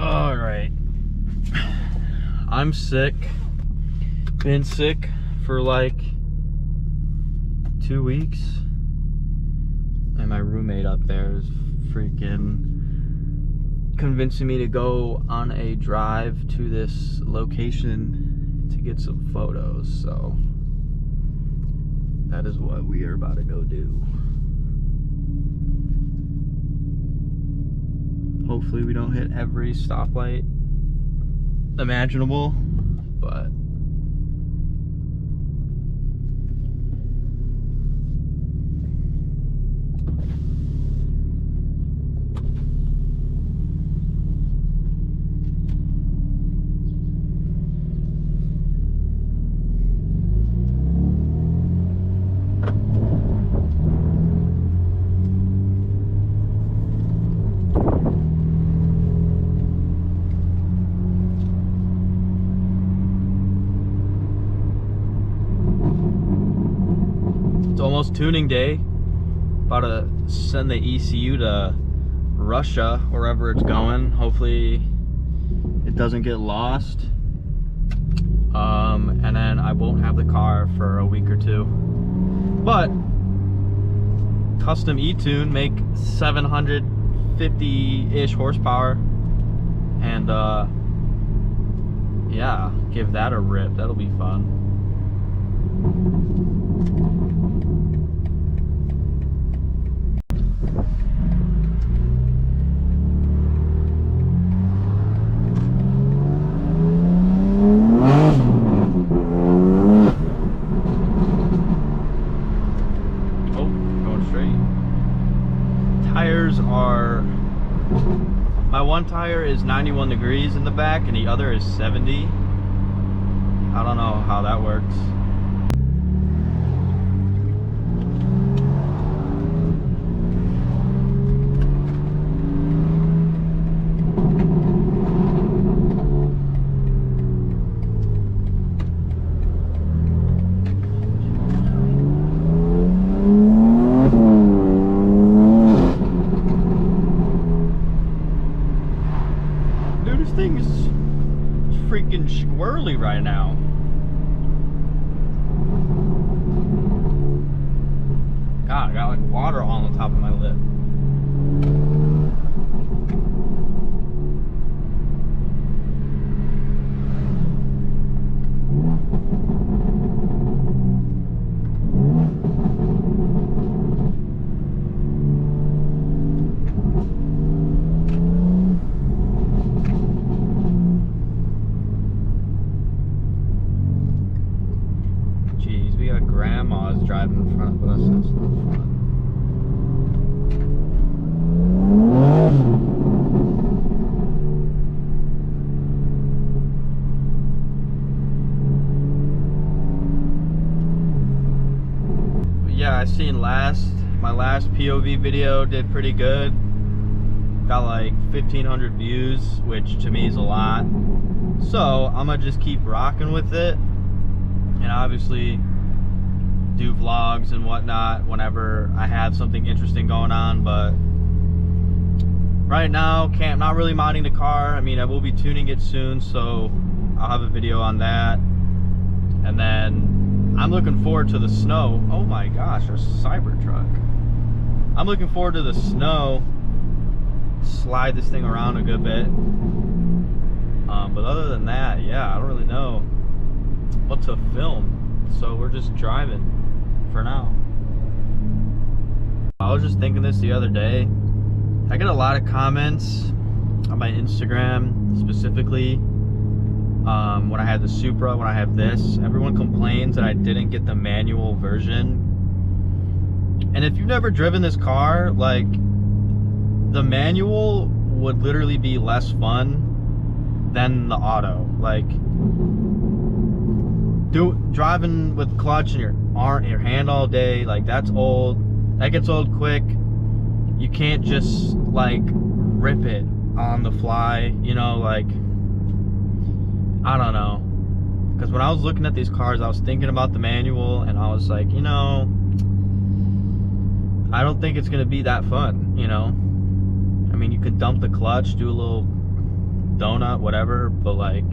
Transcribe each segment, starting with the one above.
All right. I'm sick. Been sick for like 2 weeks. And my roommate up there is freaking convincing me to go on a drive to this location to get some photos. So that is what we are about to go do. Hopefully we don't hit every stoplight imaginable, but it's almost tuning day. About to send the ECU to Russia, wherever it's going. Hopefully it doesn't get lost. And then I won't have the car for a week or two. But custom E-Tune make 750-ish horsepower. And yeah, give that a rip. That'll be fun. Tires are, my one tire is 91 degrees in the back and the other is 70. I don't know how that works. This thing is freaking squirrely right now. God, I got like water on the top of my lip. Grandma's driving in front of us. That's not fun. But yeah, I seen my last POV video did pretty good. Got like 1,500 views, which to me is a lot. So I'm gonna just keep rocking with it, and obviously do vlogs and whatnot whenever I have something interesting going on. But right now, not really modding the car. I mean, I will be tuning it soon, so I'll have a video on that. And then I'm looking forward to the snow. Oh my gosh, there's a Cybertruck. I'm looking forward to the snow. Slide this thing around a good bit. But other than that, yeah, I don't really know what to film. So we're just driving for now. I was just thinking this the other day. I get a lot of comments on my Instagram specifically when I had the Supra, when I have this. Everyone complains that I didn't get the manual version. And if you've never driven this car, like, the manual would literally be less fun than the auto. Like, driving with clutch in your hand all day, like, that's old. That gets old quick. You can't just like rip it on the fly, you know, like, I don't know. Because when I was looking at these cars, I was thinking about the manual, and I was like, you know, I don't think it's gonna be that fun, you know. I mean, you could dump the clutch, do a little donut, whatever, but like,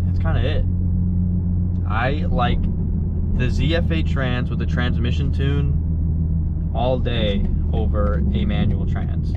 that's kind of it. I like the ZF8 trans with the transmission tune all day over a manual trans.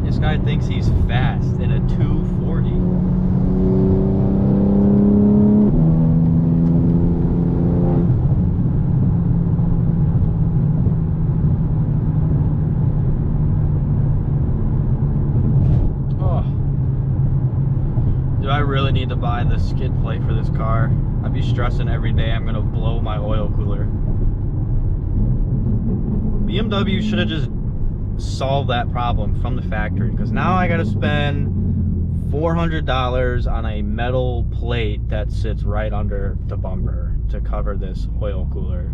This guy thinks he's fast in a 240. Oh. Do I really need to buy the skid plate for this car? I'd be stressing every day I'm gonna blow my oil cooler. BMW should have just solve that problem from the factory, because now I gotta spend $400 on a metal plate that sits right under the bumper to cover this oil cooler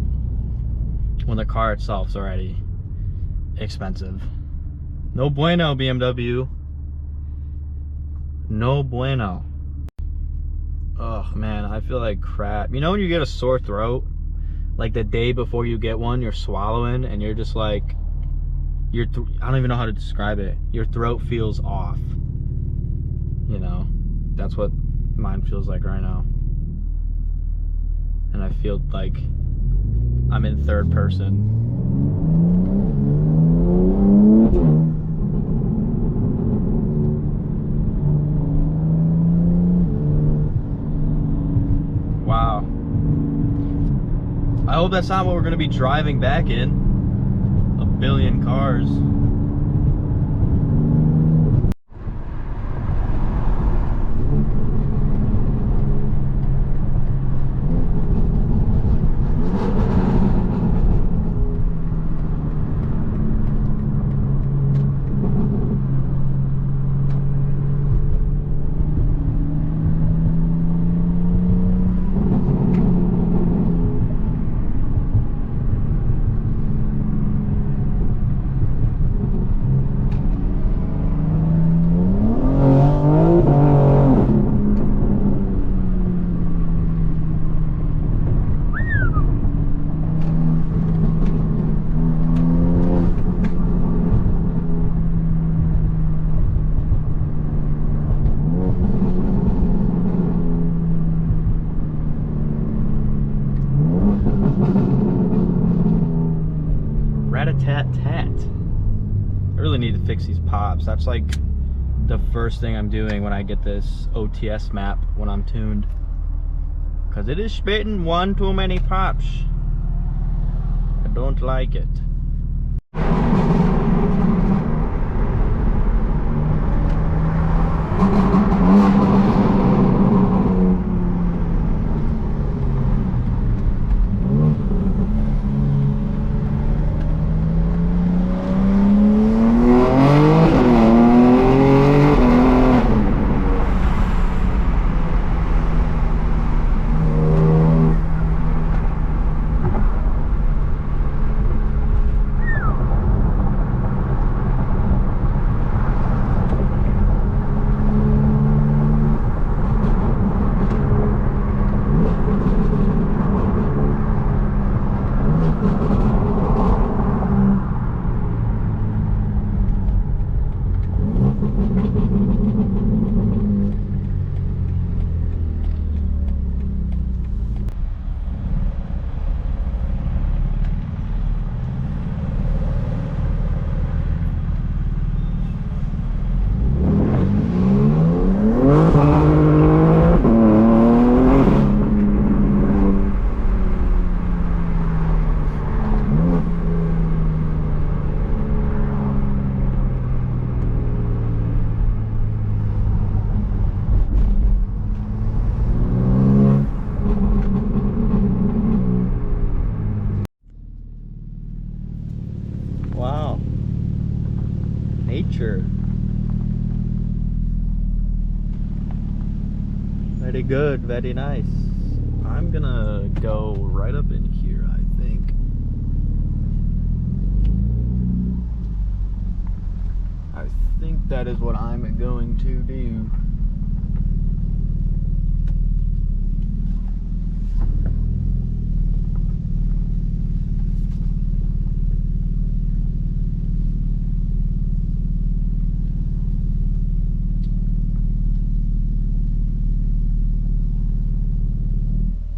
when the car itself's already expensive. No bueno, BMW. No bueno. Oh man, I feel like crap. You know when you get a sore throat, like the day before you get one, you're swallowing and you're just like, I don't even know how to describe it. Your throat feels off. You know, that's what mine feels like right now. And I feel like I'm in third person. Wow. I hope that's not what we're going to be driving back in. A billion cars. Rat-a-tat-tat. I really need to fix these pops. That's like the first thing I'm doing when I get this OTS map when I'm tuned, because it is spitting one too many pops. I don't like it. Wow. Nature. Very good, very nice. I'm gonna go right up in here, I think. I think that is what I'm going to do.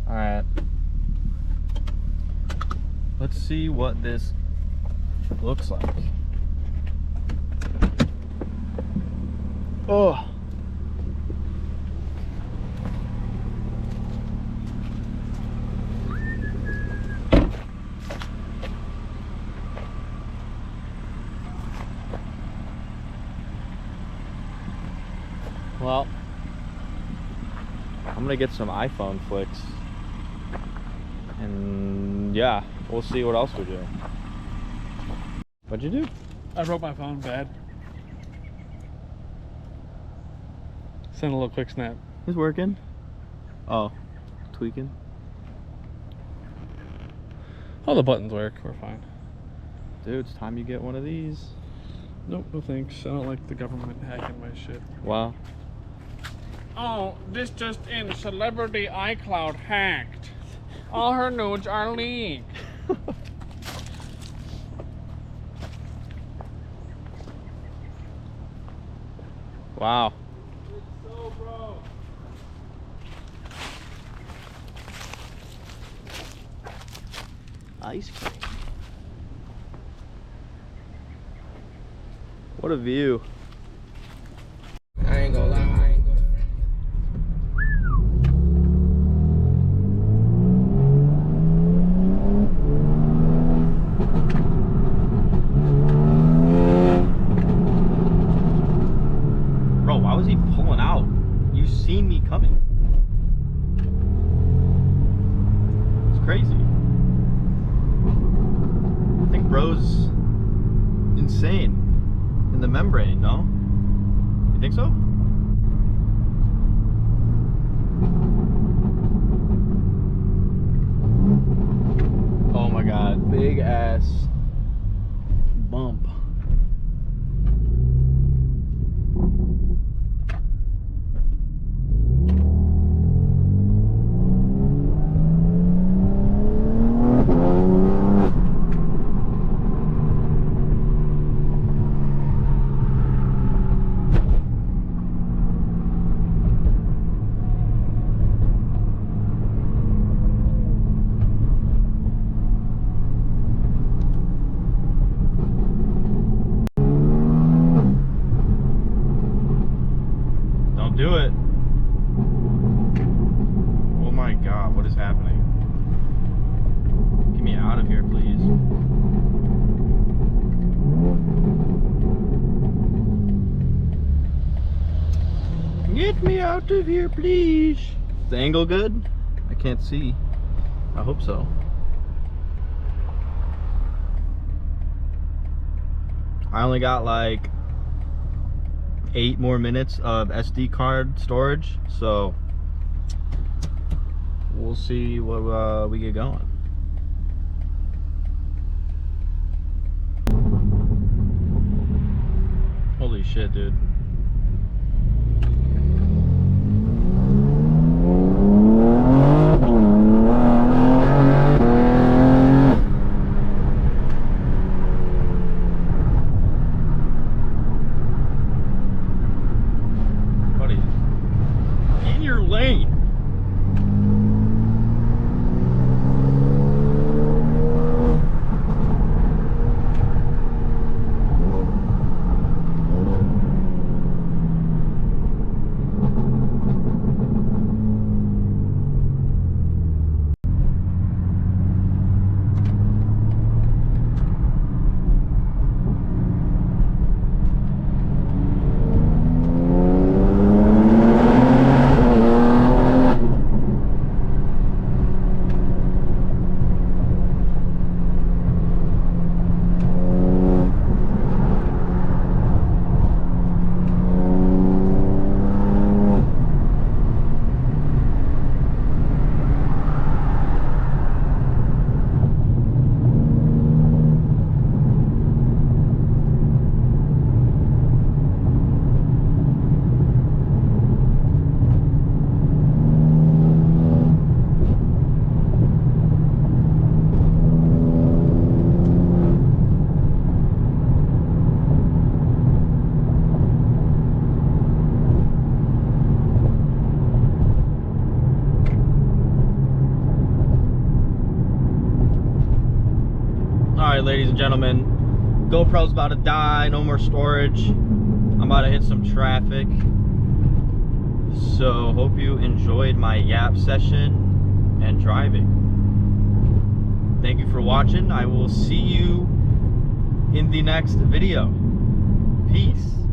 Alright. Let's see what this looks like. Oh. Well, I'm gonna get some iPhone flicks. And yeah, we'll see what else we do. What'd you do? I broke my phone bad. Send a little quick snap. It's working. Oh, tweaking. All the buttons work. We're fine. Dude, it's time you get one of these. Nope, no thanks. I don't like the government hacking my shit. Wow. Oh, this just in. Celebrity iCloud hacked. All her nudes are leaked. Wow. It's so broke. Ice cream. What a view. I ain't gonna lie, I ain't gonna. Bro, why was he pulling out? You seen me coming. It's crazy. I think bro's insane in the membrane, no? You think so? Oh my god, big ass bump. Do it. Oh my god, what is happening? Get me out of here, please. Get me out of here, please. Is the angle good? I can't see. I hope so. I only got like 8 more minutes of SD card storage, so we'll see what we get going. Holy shit, dude. ladies and gentlemen, GoPro's about to die, no more storage. I'm about to hit some traffic. So hope you enjoyed my yap session and driving. Thank you for watching. I will see you in the next video. Peace.